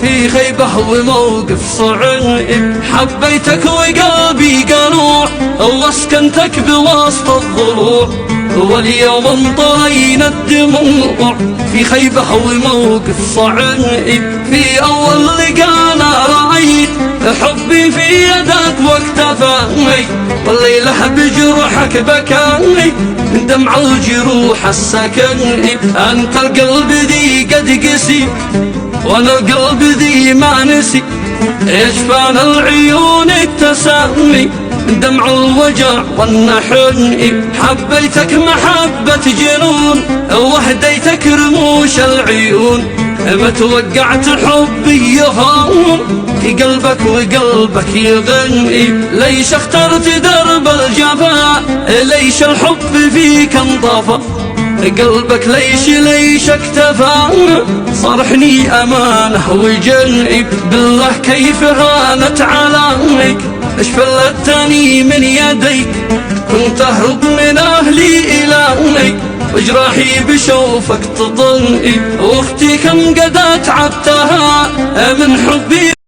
في خيبة وموقف صعب، حبيتك وقلبي قنوع واسكنتك بوسط الضلوع، واليوم انطرينا الدموع في خيبة وموقف صعب. في أول لقانا رأيت حبي في يدك واكتفاني، والليلة بجرحك بكاني دمع الجروح السكني. أنت القلب ذي قد قسي وانا القلب ذي ما نسي، يشفان العيون التسامي دمع الوجع والنحن. حبيتك محبة جنون وهديتك رموش العيون، ما توقعت حبي يهون في قلبك وقلبك يغني. ليش اخترت درب الجفاء، ليش الحب فيك انطفى، قلبك ليش اكتفى، صرحني أمانة وجني. بالله كيف هانت عليك، اش فلتني من يديك، كنت أهرب من أهلي إليك، وجراحي بشوفك تطني، واختي كم قد اتعبتها من حبي.